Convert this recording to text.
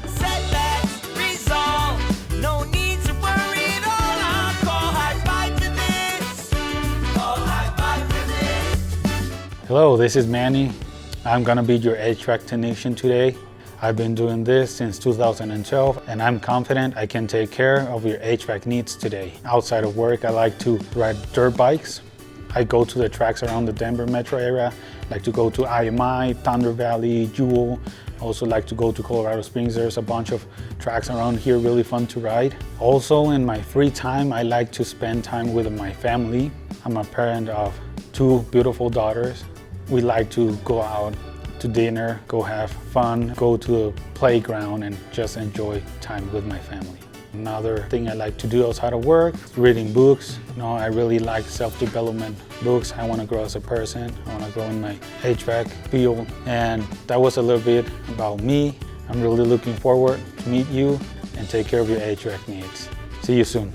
Setbacks resolve, no need to worry at all. I'll call high five for this. Call high five for this. Hello, this is Manny. I'm gonna be your HVAC technician today. I've been doing this since 2012 and I'm confident I can take care of your HVAC needs today. Outside of work, I like to ride dirt bikes. I go to the tracks around the Denver metro area. I like to go to IMI, Thunder Valley, Jewel. I also like to go to Colorado Springs. There's a bunch of tracks around here, really fun to ride. Also, in my free time, I like to spend time with my family. I'm a parent of 2 beautiful daughters. We like to go out to dinner, go have fun, go to the playground and just enjoy time with my family. Another thing I like to do outside of work is reading books. I really like self-development books. I want to grow as a person. I want to grow in my HVAC field. And that was a little bit about me. I'm really looking forward to meet you and take care of your HVAC needs. See you soon.